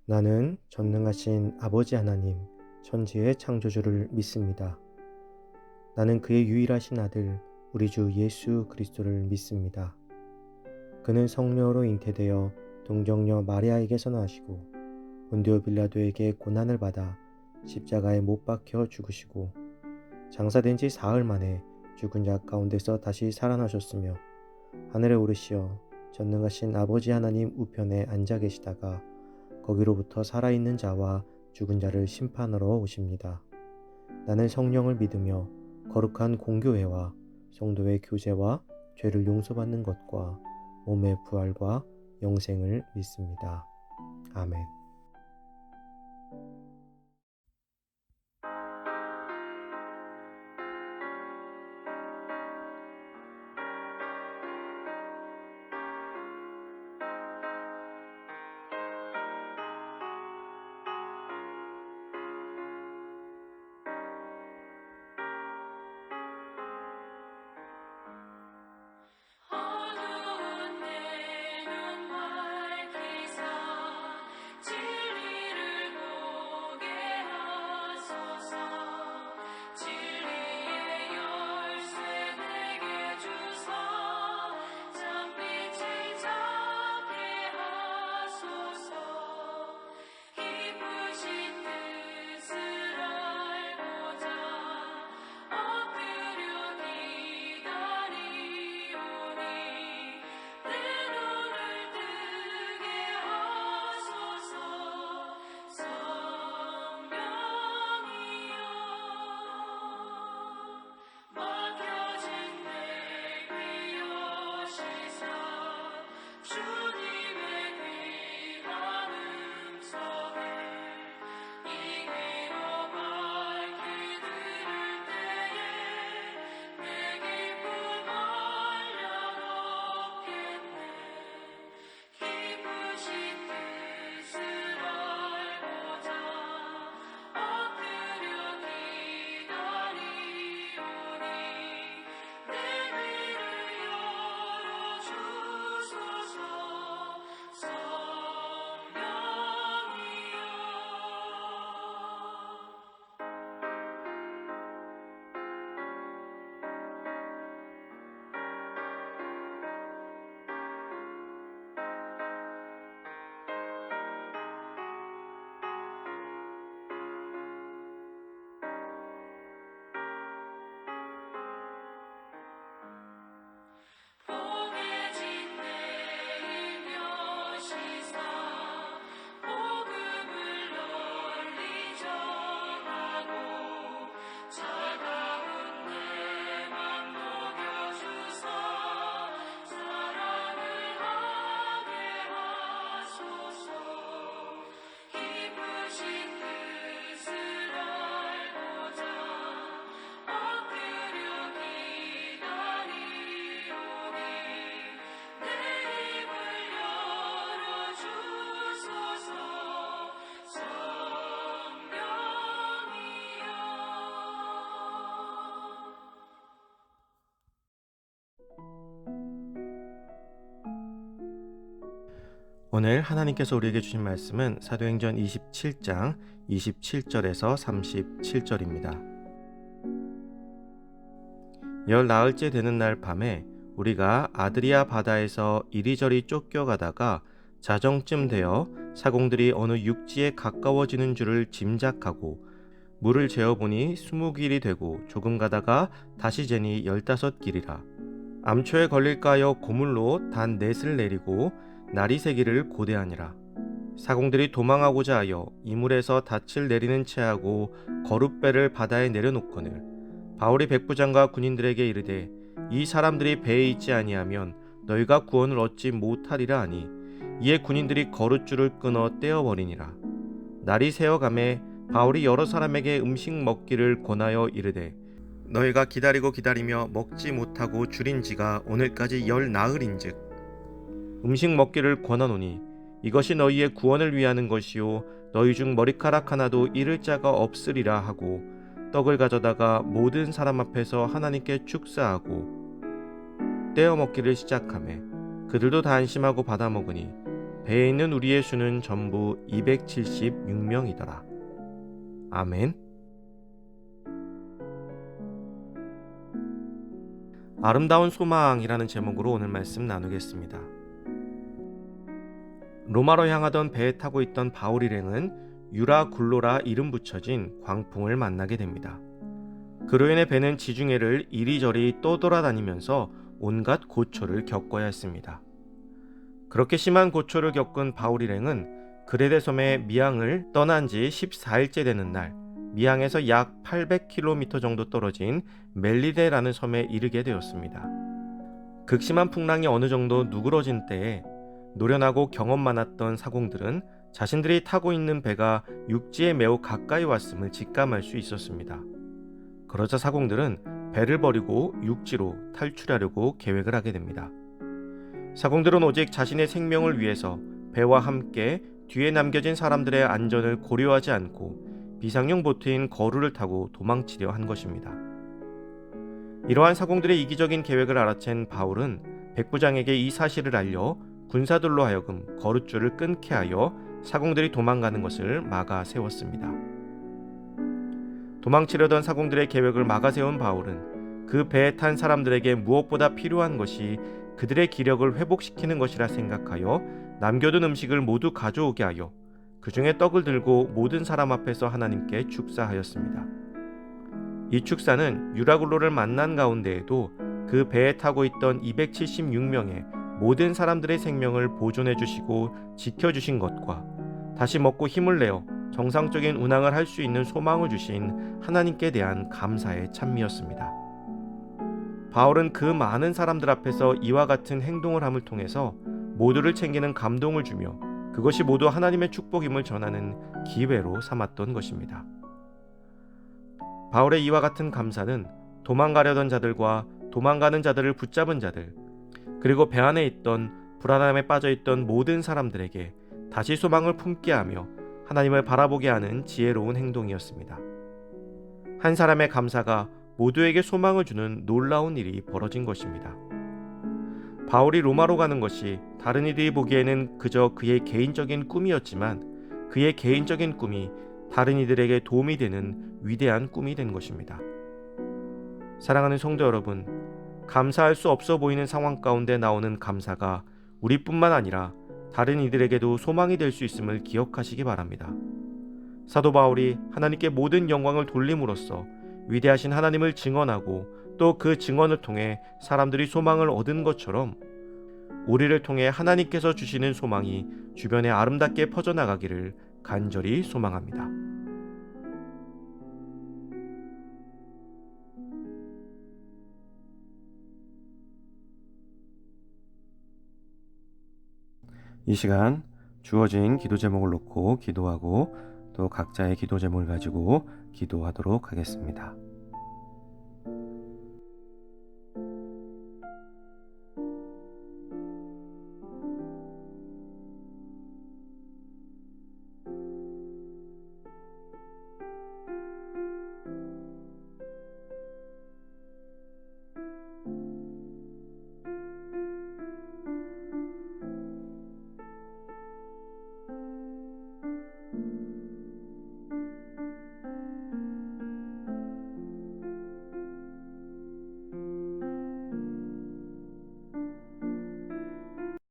나는 전능하신 아버지 하나님, 천지의 창조주를 믿습니다. 나는 그의 유일하신 아들, 우리 주 예수 그리스도를 믿습니다. 그는 성령으로 잉태되어 동정녀 마리아에게서 나시고 본디오 빌라도에게 고난을 받아 십자가에 못 박혀 죽으시고 장사된 지 사흘 만에 죽은 자 가운데서 다시 살아나셨으며 하늘에 오르시어 전능하신 아버지 하나님 우편에 앉아 계시다가 거기로부터 살아있는 자와 죽은 자를 심판하러 오십니다. 나는 성령을 믿으며 거룩한 공교회와 성도의 교제와 죄를 용서받는 것과 몸의 부활과 영생을 믿습니다. 아멘. 어두운 내 눈 밝히사 진리를 보게 하소서. 진리의 열쇠 내게 주사 잠빛을 잡게 하소서. 깊으신 뜻을 알고자 엎드려 기다리오니 내 눈을 뜨게 하소서. 성령이여 맡겨진 내 귀 여시사 주님의 귀한 음성을 이 귀로 밝히 들을 때에 내 기쁨 한량없겠네. 깊으신 뜻을 알고자 엎드려 기다리오니 내 귀를 열어주소서. 성령이여 보게진 내 일여시사 복음을 널리 전하고 차가운 내 맘 녹여주사 사랑을 하게 하소서. 깊으신 뜻을 알고자 엎드려 기다리오니 내 입을 열어주소서. 성령이여 오늘 하나님께서 우리에게 주신 말씀은 사도행전 27장 27절에서 37절입니다. 열 나흘째 되는 날 밤에 우리가 아드리아 바다에서 이리저리 쫓겨가다가 자정쯤 되어 사공들이 어느 육지에 가까워지는 줄을 짐작하고 물을 재어보니 20길이 되고 조금 가다가 다시 재니 15길이라. 암초에 걸릴까 하여 고물로 단 넷을 내리고 날이 새기를 고대하니라. 사공들이 도망하고자 하여 이물에서 닻을 내리는 채하고 거룻배를 바다에 내려놓거늘 바울이 백부장과 군인들에게 이르되 이 사람들이 배에 있지 아니하면 너희가 구원을 얻지 못하리라 하니 이에 군인들이 거룻줄을 끊어 떼어버리니라. 날이 새어가매 바울이 여러 사람에게 음식 먹기를 권하여 이르되 너희가 기다리고 기다리며 먹지 못하고 줄인 지가 오늘까지 열 나흘인즉 음식 먹기를 권하노니 이것이 너희의 구원을 위하는 것이요 너희 중 머리카락 하나도 잃을 자가 없으리라 하고 떡을 가져다가 모든 사람 앞에서 하나님께 축사하고 떼어 먹기를 시작하매 그들도 다 안심하고 받아 먹으니 배에 있는 우리의 수는 전부 276명이더라. 아멘. 아름다운 소망이라는 제목으로 오늘 말씀 나누겠습니다. 로마로 향하던 배에 타고 있던 바울 일행은 유라굴로라 이름 붙여진 광풍을 만나게 됩니다. 그로 인해 배는 지중해를 이리저리 떠돌아다니면서 온갖 고초를 겪어야 했습니다. 그렇게 심한 고초를 겪은 바울 일행은 그레데 섬의 미항을 떠난 지 14일째 되는 날 미항에서 약 800km 정도 떨어진 멜리데라는 섬에 이르게 되었습니다. 극심한 풍랑이 어느 정도 누그러진 때에 노련하고 경험 많았던 사공들은 자신들이 타고 있는 배가 육지에 매우 가까이 왔음을 직감할 수 있었습니다. 그러자 사공들은 배를 버리고 육지로 탈출하려고 계획을 하게 됩니다. 사공들은 오직 자신의 생명을 위해서 배와 함께 뒤에 남겨진 사람들의 안전을 고려하지 않고 비상용 보트인 거루를 타고 도망치려 한 것입니다. 이러한 사공들의 이기적인 계획을 알아챈 바울은 백부장에게 이 사실을 알려 군사들로 하여금 거룻줄을 끊게 하여 사공들이 도망가는 것을 막아 세웠습니다. 도망치려던 사공들의 계획을 막아 세운 바울은 그 배에 탄 사람들에게 무엇보다 필요한 것이 그들의 기력을 회복시키는 것이라 생각하여 남겨둔 음식을 모두 가져오게 하여 그 중에 떡을 들고 모든 사람 앞에서 하나님께 축사하였습니다. 이 축사는 유라굴로를 만난 가운데에도 그 배에 타고 있던 276명의 모든 사람들의 생명을 보존해 주시고 지켜주신 것과 다시 먹고 힘을 내어 정상적인 운항을 할 수 있는 소망을 주신 하나님께 대한 감사의 찬미였습니다. 바울은 그 많은 사람들 앞에서 이와 같은 행동을 함을 통해서 모두를 챙기는 감동을 주며 그것이 모두 하나님의 축복임을 전하는 기회로 삼았던 것입니다. 바울의 이와 같은 감사는 도망가려던 자들과 도망가는 자들을 붙잡은 자들, 그리고 배 안에 있던 불안함에 빠져있던 모든 사람들에게 다시 소망을 품게 하며 하나님을 바라보게 하는 지혜로운 행동이었습니다. 한 사람의 감사가 모두에게 소망을 주는 놀라운 일이 벌어진 것입니다. 바울이 로마로 가는 것이 다른 이들이 보기에는 그저 그의 개인적인 꿈이었지만 그의 개인적인 꿈이 다른 이들에게 도움이 되는 위대한 꿈이 된 것입니다. 사랑하는 성도 여러분, 감사할 수 없어 보이는 상황 가운데 나오는 감사가 우리뿐만 아니라 다른 이들에게도 소망이 될 수 있음을 기억하시기 바랍니다. 사도 바울이 하나님께 모든 영광을 돌림으로써 위대하신 하나님을 증언하고 또 그 증언을 통해 사람들이 소망을 얻은 것처럼 우리를 통해 하나님께서 주시는 소망이 주변에 아름답게 퍼져나가기를 간절히 소망합니다. 이 시간 주어진 기도 제목을 놓고 기도하고 또 각자의 기도 제목을 가지고 기도하도록 하겠습니다.